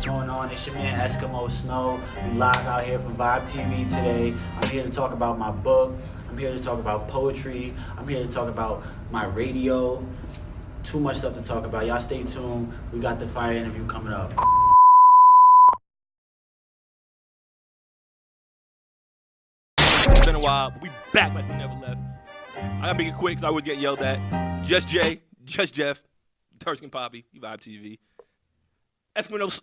What's going on? It's your man Eskimo.Snow. We live out here from VibeTv today. I'm here to talk about my book. I'm here to talk about poetry. I'm here to talk about my radio. Too much stuff to talk about. Y'all stay tuned. We got the fire interview coming up. It's been a while, but we back like we never left. I gotta make it quick because I always get yelled at. Just Jay, just Jeff, Turskin Poppy, Vibe TV. Eskimo,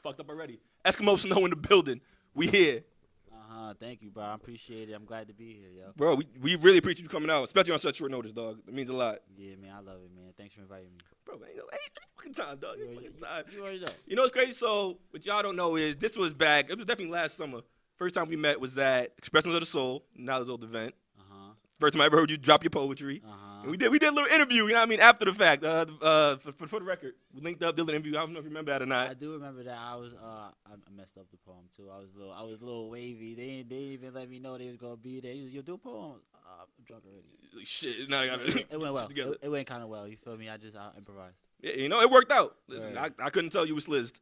fucked up already. Eskimo.Snow in the building. We here. Thank you, bro. I appreciate it. I'm glad to be here, yo. Bro, we really appreciate you coming out, especially on such short notice, dog. It means a lot. Yeah, man. I love it, man. Thanks for inviting me. Bro, ain't no fucking time, dog. Ain't fucking time. You already know. You know what's crazy? So, what y'all don't know is this was back. It was definitely last summer. First time we met was at Expressions of the Soul, Knowledge Old event. First time I ever heard you drop your poetry. And we did a little interview, you know what I mean, after the fact. For the record, we linked up, did an interview. I don't know if you remember that or not. I do remember that. I messed up the poem too. I was a little wavy. They didn't even let me know they was gonna be there. He was, "Yo, do a poem." I'm drunk already. Shit, now I got it went well. It went kind of well. You feel me? I improvised. Yeah, you know, it worked out. Listen, right. I couldn't tell you was slizzed.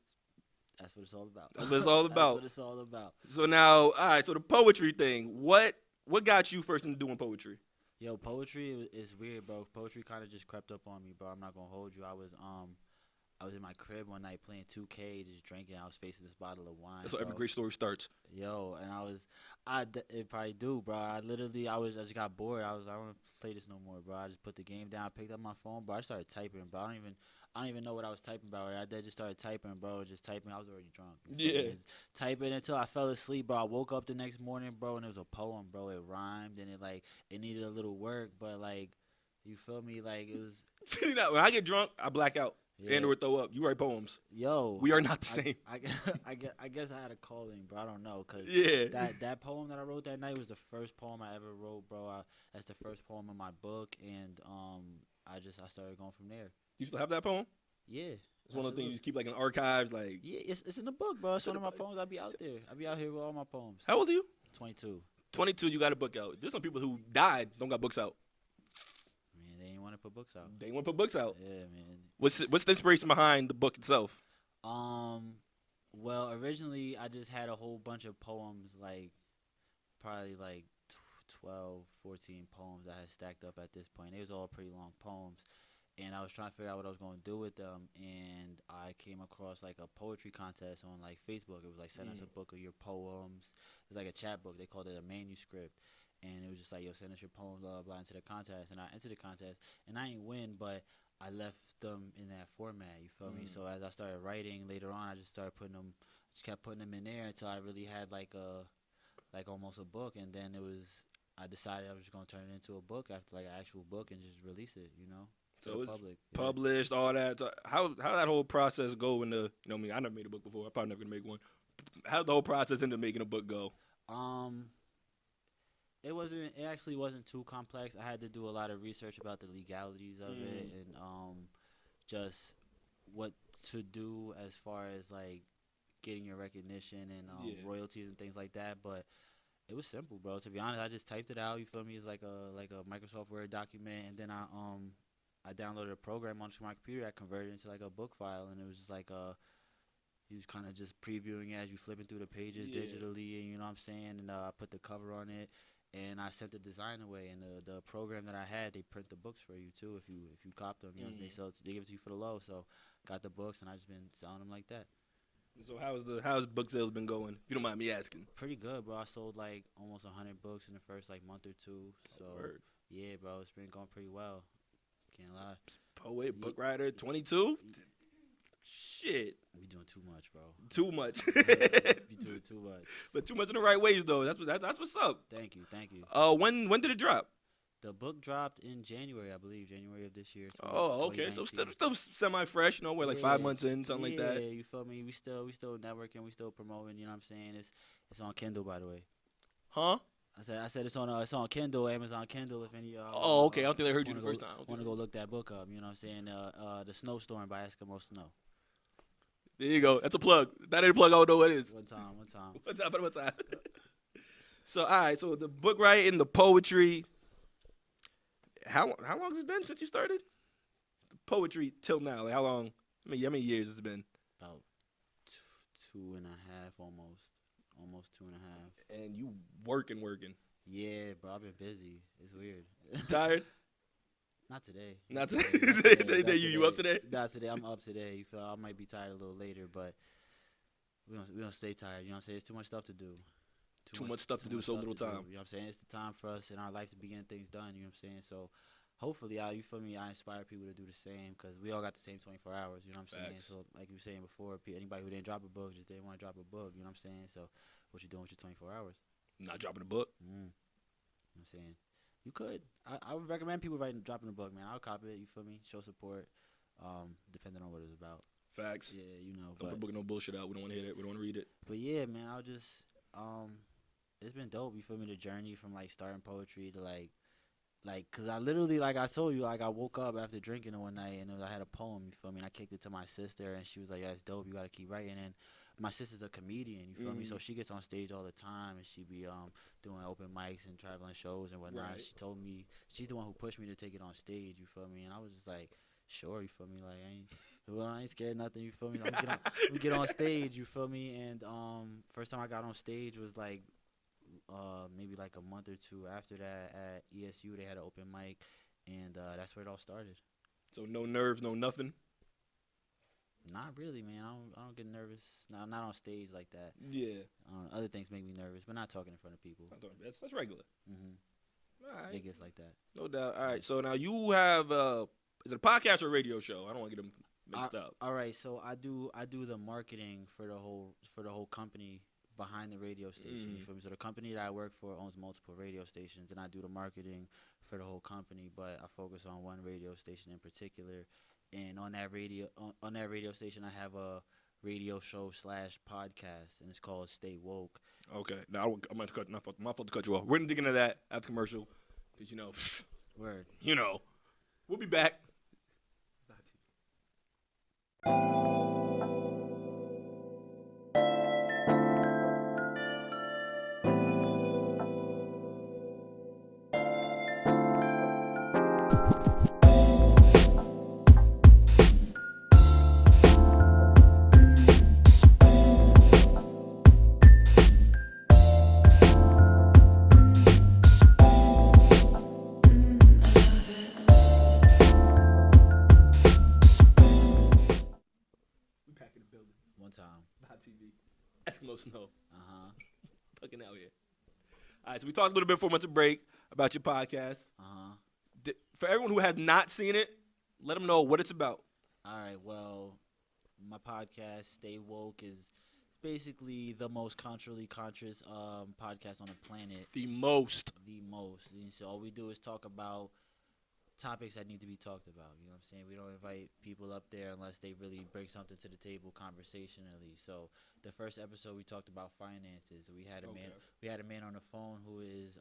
That's what it's all about. That's what it's all about. That's what it's all about. So now, all right. So the poetry thing. What got you first into doing poetry? Yo, poetry is weird, bro. Poetry kind of just crept up on me, bro. I'm not gonna hold you. I was in my crib one night playing 2K, just drinking. I was facing this bottle of wine. That's how bro. every great story starts. Yo, and it probably do, bro. I just got bored. I don't want to play this no more, bro. I just put the game down, picked up my phone, bro. I started typing, bro. I don't even know what I was typing about. Right? I just started typing, bro. Just typing. I was already drunk. Yeah. Typing until I fell asleep, bro. I woke up the next morning, bro, and it was a poem, bro. It rhymed and it needed a little work, but you feel me? Like it was. See that when I get drunk, I black out. Yeah. And or throw up. You write poems. Yo, we are not the same. I guess I had a calling, bro. I don't know, cause that poem that I wrote that night was the first poem I ever wrote, bro. That's the first poem in my book, and I started going from there. You still have that poem? Yeah. It's one of the things you just keep like in archives, like. Yeah, it's in the book, bro. It's one of my poems. I be out there. I be out here with all my poems. How old are you? 22. 22. You got a book out. There's some people who died don't got books out. Man, they ain't want to put books out. They want to put books out. Yeah, man. What's the inspiration behind the book itself? Well, originally I just had a whole bunch of poems, probably 12, 14 poems I had stacked up at this point. They was all pretty long poems. And I was trying to figure out what I was going to do with them, and I came across a poetry contest on Facebook. It was send us a book of your poems. It was a chat book. They called it a manuscript, and it was just yo, send us your poems, blah blah blah, into the contest. And I entered the contest, and I ain't win, but I left them in that format. You feel me? So as I started writing later on, I just kept putting them in there until I really had almost a book, and then I decided I was just gonna turn it into a book after an actual book and just release it. You know. So it's public, published, all that. So how that whole process go in the, I never made a book before. I'm probably never gonna make one. How did the whole process into making a book go? It actually wasn't too complex. I had to do a lot of research about the legalities of it and just what to do as far as getting your recognition and royalties and things like that. But it was simple, bro. To be honest, I just typed it out. You feel me? It's like a Microsoft Word document, and then I downloaded a program onto my computer. I converted it into a book file, and it was just he was kind of just previewing it as you flipping through the pages digitally, and you know what I'm saying. And I put the cover on it, and I sent the design away. And the program that I had, they print the books for you too if you cop them. You know, they give it to you for the low. So got the books, and I just been selling them like that. So how's book sales been going? If you don't mind me asking. Pretty good, bro. I sold almost 100 books in the first month or two. So yeah, bro, it's been going pretty well. Can't lie. Poet, book writer, 22? Shit. We doing too much, bro. Too much. We doing too much. But too much in the right ways, though. That's what's up. Thank you. When did it drop? The book dropped in January, I believe, January of this year. Oh, okay. So still semi-fresh, we're 5 months in, something like that. Yeah, you feel me? We still networking, we still promoting, you know what I'm saying? It's on Kindle, by the way. Huh? I said it's on Kindle, Amazon Kindle. If any y'all. Oh, okay. I don't think I heard you the first time. Want to go look that book up? You know what I'm saying? The Snowstorm by Eskimo.Snow. There you go. That's a plug. That ain't a plug. I don't know what it is. One time. One time. So all right. So the book writing, the poetry. How long has it been since you started? The poetry till now. How long? How many years has it been? About 2.5 almost 2.5. And you working. Yeah, bro, I've been busy. It's weird. Tired? Not today. Not Not today. Not You up today? Not today. I'm up today. You feel? I might be tired a little later, but we don't stay tired. You know what I'm saying? It's too much stuff to do. Too much stuff to do, so little time. You know what I'm saying? It's the time for us in our life to be getting things done. You know what I'm saying? So hopefully, you feel me? I inspire people to do the same because we all got the same 24 hours. You know what I'm saying? So like you were saying before, anybody who didn't drop a book just didn't want to drop a book. You know what I'm saying? So what you doing with your 24 hours? Not dropping a book. You know what I'm saying? You could. I would recommend people dropping a book, man. I'll copy it. You feel me? Show support, depending on what it's about. Facts. Yeah, you know. Don't put book no bullshit out. We don't want to hear it. We don't want to read it. But yeah, man, I'll just it's been dope. You feel me? The journey from like starting poetry to like, cause I literally, like I told you, like I woke up after drinking one night and I had a poem. You feel me? And I kicked it to my sister and she was like, "Yeah, it's dope. You gotta keep writing." And my sister's a comedian. You feel me? So she gets on stage all the time and she be doing open mics and traveling shows and whatnot. Right. She told me she's the one who pushed me to take it on stage. You feel me? And I was just like, sure. You feel me? Like I ain't scared of nothing. You feel me? We get on stage. You feel me? And first time I got on stage was like maybe like a month or two after that at ESU. They had an open mic, and that's where it all started. So no nerves, no nothing. Not really, man. I don't get nervous. Not on stage like that. Yeah. Other things make me nervous, but not talking in front of people. That's regular. All right. It gets like that. No doubt. All right. So now you have is it a podcast or a radio show? I don't want to get them mixed up. All right. So I do the marketing for the whole company behind the radio station. You feel me? So the company that I work for owns multiple radio stations, and I do the marketing for the whole company. But I focus on one radio station in particular. And on that radio station, I have a radio show / podcast, and it's called Stay Woke. Okay. Now I'm going to cut. My fault to cut you off. We're gonna dig into that after commercial, because Word. We'll be back. One time. VibeTv. Eskimo.Snow. Fucking out here. All right, so we talked a little bit before we went to break about your podcast. For everyone who has not seen it, let them know what it's about. All right, well, my podcast, Stay Woke, is basically the most culturally conscious podcast on the planet. The most. And so all we do is talk about topics that need to be talked about. You know what I'm saying? We don't invite people up there unless they really bring something to the table conversationally. So the first episode we talked about finances. We had a man on the phone who is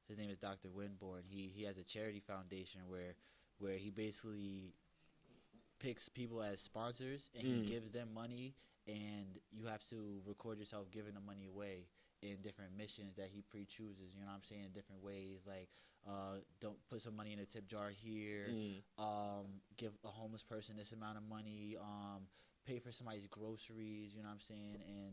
his name is Dr. Winborn. He has a charity foundation where he basically picks people as sponsors and he gives them money, and you have to record yourself giving the money away in different missions that he pre-chooses, you know what I'm saying, in different ways, like don't put some money in a tip jar here, give a homeless person this amount of money, pay for somebody's groceries, you know what I'm saying, and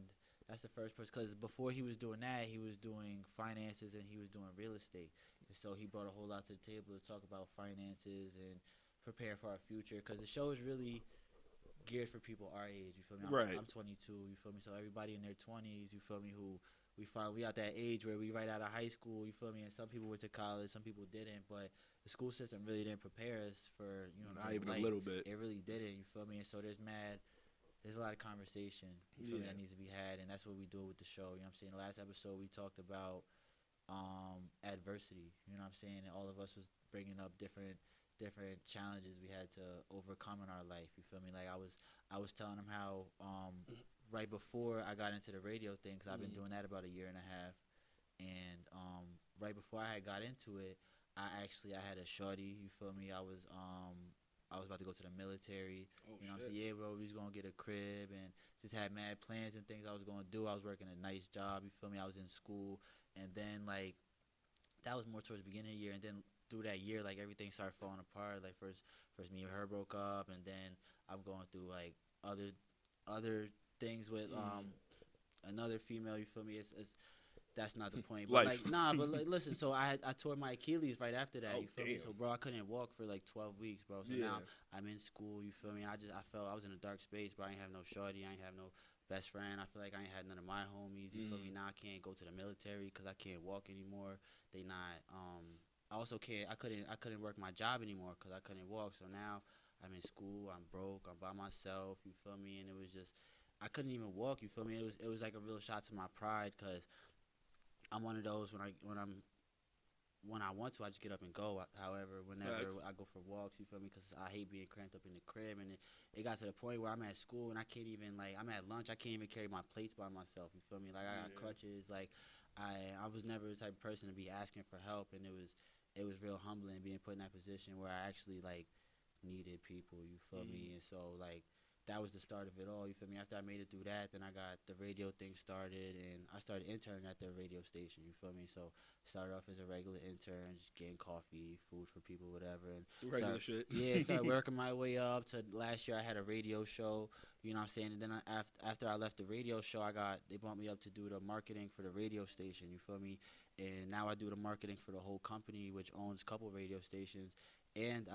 that's the first person, because before he was doing that, he was doing finances and he was doing real estate, and so he brought a whole lot to the table to talk about finances and prepare for our future, because the show is really geared for people our age, you feel me? I'm 22, you feel me? So everybody in their 20s, you feel me, who we at that age where we right out of high school, you feel me? And some people went to college, some people didn't, but the school system really didn't prepare us for, not even a little bit. It really didn't, you feel me? And so there's a lot of conversation, you feel me, that needs to be had, and that's what we do with the show, you know what I'm saying? The last episode we talked about adversity, you know what I'm saying? And all of us was bringing up different challenges we had to overcome in our life, you feel me? Like I was telling them how right before I got into the radio thing, because I've been doing that about a year and a half, and right before I had got into it, I had a shorty, you feel me? I was about to go to the military, you know what I'm saying? Yeah, bro, we was gonna get a crib and just had mad plans and things I was gonna do. I was working a nice job, you feel me? I was in school, and then like that was more towards the beginning of the year, and then through that year, like everything started falling apart. Like first me and her broke up, and then I'm going through like other things with another female. You feel me? It's that's not the point. But Life. like, nah. But like, listen. So I tore my Achilles right after that. Oh, You feel me? damn. So bro, I couldn't walk for like 12 weeks, bro. So now I'm in school. You feel me? I felt I was in a dark space, bro. I ain't have no shorty. I ain't have no best friend. I feel like I ain't had none of my homies. You feel me? Now I can't go to the military because I can't walk anymore. They not. I also can't. I couldn't work my job anymore because I couldn't walk. So now I'm in school. I'm broke. I'm by myself. You feel me? And it was just. I couldn't even walk. You feel me? It was like a real shot to my pride because I'm one of those when I want to, I just get up and go. However, whenever I go for walks, you feel me? Because I hate being cramped up in the crib, and it got to the point where I'm at school and I can't even like I'm at lunch, I can't even carry my plates by myself. You feel me? Like I got crutches. Like I was never the type of person to be asking for help, and it was real humbling being put in that position where I actually like needed people. You feel me? And so like. That was the start of it all. You feel me? After I made it through that, then I got the radio thing started, and I started interning at the radio station. You feel me? So started off as a regular intern, just getting coffee, food for people, whatever. And regular shit. Yeah, started working my way up to last year. I had a radio show. You know what I'm saying? And then after I left the radio show, they bumped me up to do the marketing for the radio station. You feel me? And now I do the marketing for the whole company, which owns a couple radio stations, and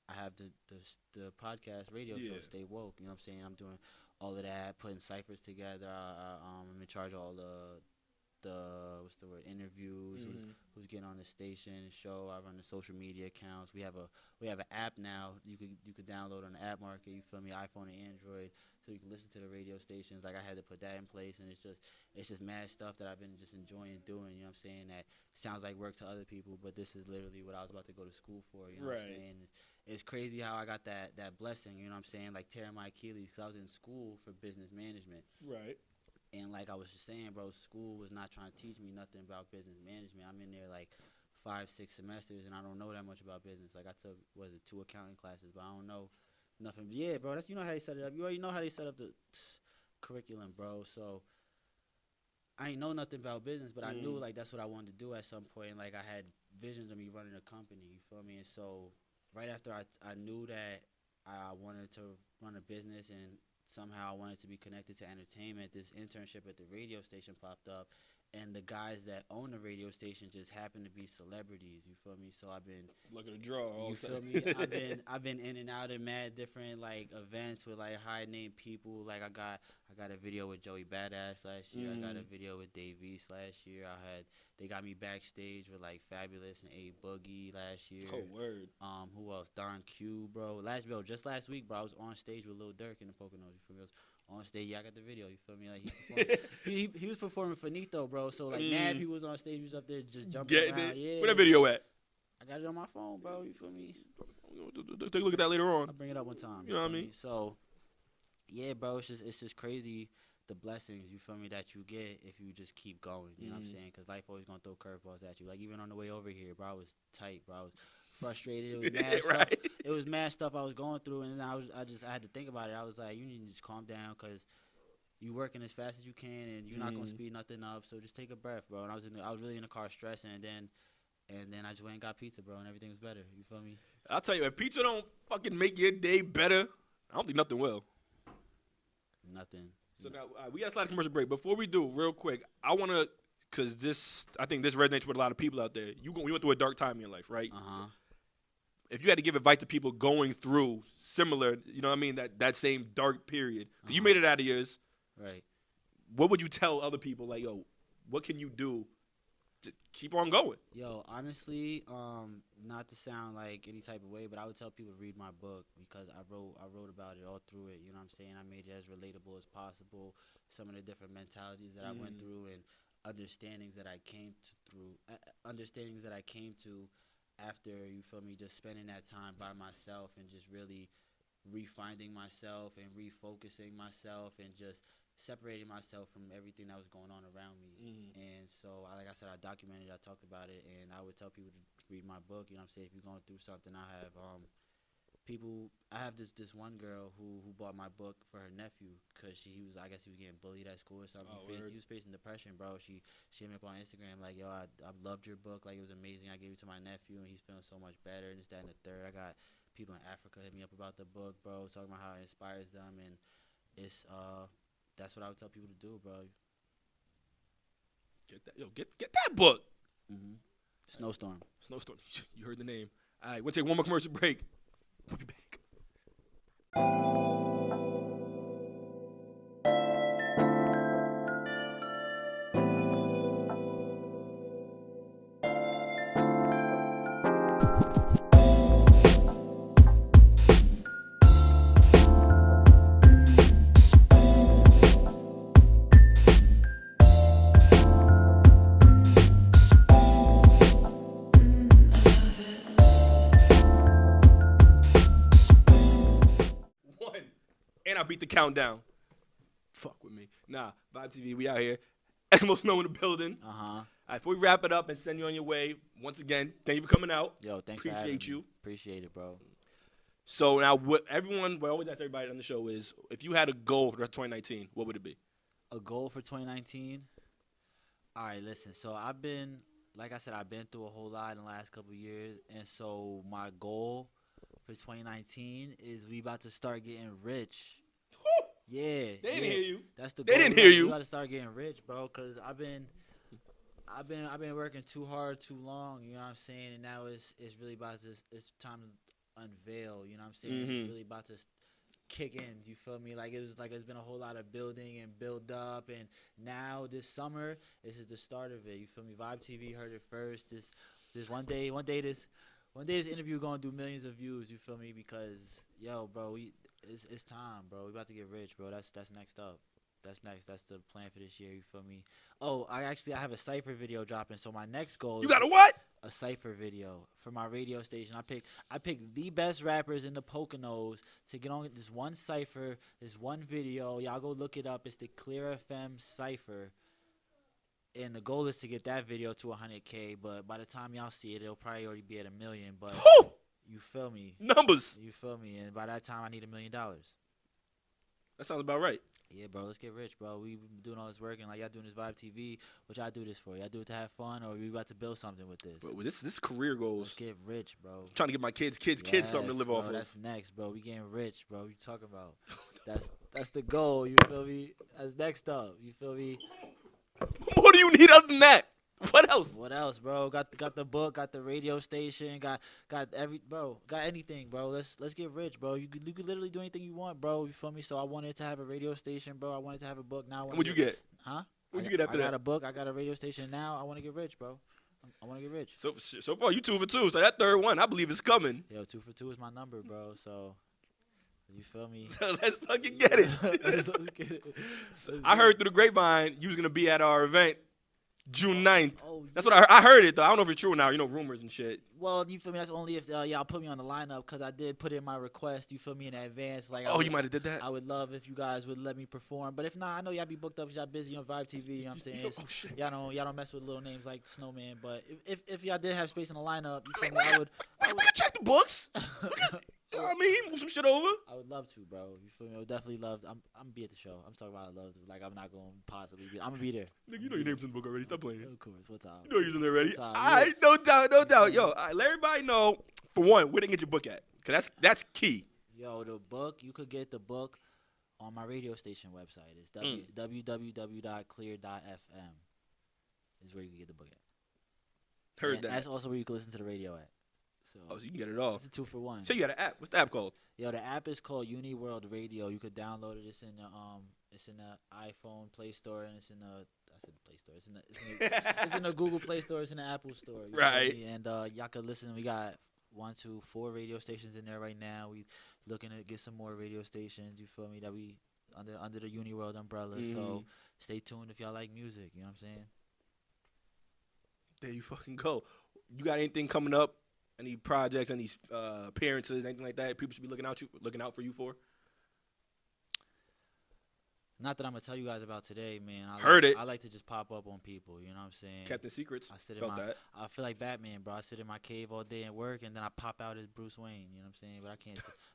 I have the podcast radio show, Stay Woke. You know what I'm saying? I'm doing all of that, putting ciphers together. I'm in charge of all the what's the word, interviews, who's getting on the station show. I run the social media accounts. We have an app now. You could download on the app market. You feel me? iPhone and Android, so you can listen to the radio stations. Like I had to put that in place, and it's just mad stuff that I've been just enjoying doing. You know what I'm saying? That sounds like work to other people, but this is literally what I was about to go to school for. You know what I'm saying? It's crazy how I got that blessing, you know what I'm saying, like tearing my Achilles because I was in school for business management. Right. And like I was just saying, bro, school was not trying to teach me nothing about business management. I'm in there like 5-6 semesters, and I don't know that much about business. Like I took, 2 accounting classes, but I don't know nothing. Yeah, bro, you know how they set it up. You already know how they set up the curriculum, bro. So I ain't know nothing about business, but I knew like that's what I wanted to do at some point. Like I had visions of me running a company, you feel me? And so right after I knew that I wanted to run a business and somehow I wanted to be connected to entertainment, this internship at the radio station popped up, and the guys that own the radio station just happen to be celebrities. You feel me? So I've been lucky to draw. You feel me? I've been in and out of mad different like events with like high name people. Like I got a video with Joey Badass last year. I got a video with Dave East last year. They got me backstage with like Fabulous and A Boogie last year. Oh word. Who else? Don Q, bro. Just last week, bro. I was on stage with Lil Durk in the Poconos. You feel me? On stage, I got the video. You feel me? Like he was performing Finito, bro. So like mad people was on stage. He was up there just jumping around. Yeah. Where that video at? I got it on my phone, bro. You feel me? Take a look at that later on. I'll bring it up one time. You know what I mean? So yeah, bro. It's just crazy the blessings, you feel me, that you get if you just keep going. You know what I'm saying? Because life always gonna throw curveballs at you. Like even on the way over here, bro, I was tight, bro. I was frustrated. It was mad stuff. It was mad stuff I was going through, and then I had to think about it. I was like, you need to just calm down, because you working as fast as you can, and you're not gonna speed nothing up. So just take a breath, bro. And I was really in the car stressing, and then I just went and got pizza, bro, and everything was better. You feel me? I'll tell you, if pizza don't fucking make your day better, I don't think nothing will. Nothing. So now we got a lot of commercial break. Before we do, real quick, I want to, because I think this resonates with a lot of people out there. You went through a dark time in your life, right? Uh-huh. If you had to give advice to people going through similar, you know what I mean, that same dark period, you made it out of yours. Right. What would you tell other people? Like, yo, what can you do to keep on going? Yo, honestly, not to sound like any type of way, but I would tell people to read my book, because I wrote about it all through it. You know what I'm saying? I made it as relatable as possible. Some of the different mentalities that I went through, and understandings that I came to after, you feel me, just spending that time by myself and just really refinding myself and refocusing myself and just separating myself from everything that was going on around me. And so, like I said, I documented, I talked about it, and I would tell people to read my book. You know what I'm saying? If you're going through something, I have this one girl who bought my book for her nephew, because I guess he was getting bullied at school or something. He was facing depression, bro. She hit me up on Instagram like, yo, I loved your book, like it was amazing. I gave it to my nephew and he's feeling so much better, and this, that, and the third. I got people in Africa hit me up about the book, bro, talking about how it inspires them. And it's that's what I would tell people to do, bro. Get that book. Mm-hmm. Snowstorm. You heard the name. All right, we'll take one more commercial break. We'll be back. And I beat the countdown. Fuck with me. Nah, VibeTv, we out here. Eskimo.Snow in the building. Uh-huh. All right, before we wrap it up and send you on your way, once again, thank you for coming out. Yo, thanks for having me. Appreciate you. Appreciate it, bro. So now, what I always ask everybody on the show is, if you had a goal for the rest of 2019, what would it be? A goal for 2019? All right, listen. So I've been, like I said, I've been through a whole lot in the last couple of years. And so my goal for 2019 is we about to start getting rich. Yeah. They didn't hear you. That's the goal. They didn't hear you. We got to start getting rich, bro, because I've been working too hard, too long, you know what I'm saying? And now it's really about to, it's time to unveil, you know what I'm saying? Mm-hmm. It's really about to kick in, you feel me? It's been a whole lot of building and build up, and now this summer, this is the start of it, you feel me? VibeTv heard it first. This one day this interview gonna do millions of views, you feel me? Because, yo, bro, it's time, bro. We about to get rich, bro. That's next up. That's next. That's the plan for this year. You feel me? Oh, I have a cypher video dropping. So my next goal. You got a what? A cypher video for my radio station. I picked the best rappers in the Poconos to get on this one cypher, this one video. Y'all go look it up. It's the Clear FM cypher. And the goal is to get that video to 100K. But by the time y'all see it, it'll probably already be at 1 million. But you feel me? Numbers. You feel me? And by that time, I need $1 million. That sounds about right. Yeah, bro, let's get rich, bro. We been doing all this work, and like y'all doing this VibeTV, what y'all do this for? Y'all do it to have fun, or we about to build something with this? Bro, this career goals. Let's get rich, bro. I'm trying to get my kids something to live off of. That's next, bro. We getting rich, bro. You talking about? That's the goal. You feel me? That's next up. You feel me? What do you need other than that? What else? What else, bro? Got the book, got the radio station, got anything, bro. Let's get rich, bro. You could literally do anything you want, bro. You feel me? So I wanted to have a radio station, bro. I wanted to have a book. Now What'd you get? Huh? What'd you get after that? I got a book. I got a radio station. Now I want to get rich, bro. I want to get rich. So far you 2 for 2. So that third one, I believe, is coming. Yo, 2 for 2 is my number, bro. So you feel me? Let's fucking get it. Let's get it. I heard through the grapevine you was gonna be at our event June 9th. Oh, yeah. That's what I heard it though. I don't know if it's true now. You know, rumors and shit. Well, you feel me? That's only if y'all put me on the lineup, because I did put in my request. You feel me, in advance? Like, you might have did that. I would love if you guys would let me perform. But if not, I know y'all be booked up. Y'all busy on VibeTV. You know what I'm saying? Shit. Y'all don't mess with little names like Snowman. But if y'all did have space in the lineup, you feel me? I would check the books. You know what I mean? Move some shit over. I would love to, bro. You feel me? I would definitely love. I'm gonna be at the show. I'm talking about I love. Like, I'm not gonna possibly be. I'm gonna be there. Nigga, you know your name's in the book already. Stop playing. Of course. What's up? You know you're in there already. All right, no doubt. Yo, let everybody know, for one, where they can get your book at. Because that's key. Yo, the book, you could get the book on my radio station website. It's www.clear.fm is where you can get the book at. Heard that. That's also where you can listen to the radio at. So you can get it all. It's a 2 for 1. So you got an app. What's the app called? Yo, the app is called Uniworld Radio. You could download it. It's in the iPhone Play Store, and it's in the Play Store. It's in the Google Play Store. It's in the Apple Store. Right. And y'all could listen. We got 4 radio stations in there right now. We looking to get some more radio stations. You feel me? That we under the Uniworld umbrella. So stay tuned if y'all like music. You know what I'm saying? There you fucking go. You got anything coming up? Any projects, any appearances, anything like that people should be looking out for you for? Not that I'm gonna tell you guys about today, man. I like to just pop up on people. You know what I'm saying? Captain Secrets. I feel like Batman, bro. I sit in my cave all day and work, and then I pop out as Bruce Wayne. You know what I'm saying? But I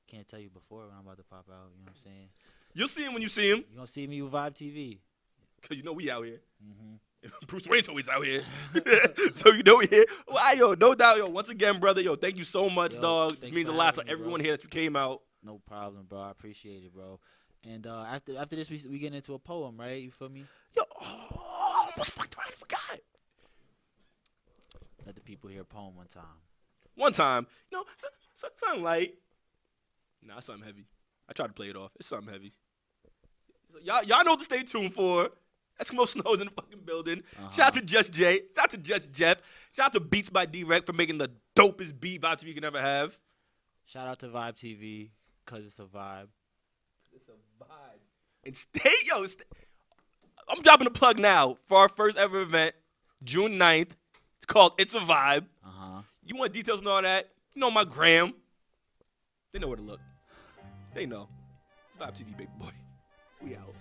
can't tell you before when I'm about to pop out. You know what I'm saying? You'll see him when you see him. You gonna see me with VibeTv. Cause you know we out here. Mm-hmm. Bruce Wayne's always out here. So you know we here. Well, yo, no doubt, yo. Once again, brother, yo, thank you so much, dog. This means a lot to everyone here that you came out. No problem, bro. I appreciate it, bro. And after this, we get into a poem, right? You feel me? Yo, I almost fucked around and forgot. Let the people hear a poem one time. One time, something light. Nah, it's something heavy. I tried to play it off. It's something heavy. So y'all know what to stay tuned for. Eskimo.Snow in the fucking building. Shout out to Just Jay. Shout out to Just Jeff. Shout out to Beats by D-Rec for making the dopest beat VibeTv you can ever have. Shout out to VibeTv, because it's a vibe. It's a vibe. And I'm dropping a plug now for our first ever event, June 9th. It's called It's a Vibe. You want details and all that? You know my gram. They know where to look. They know. It's VibeTv, big boy. We out.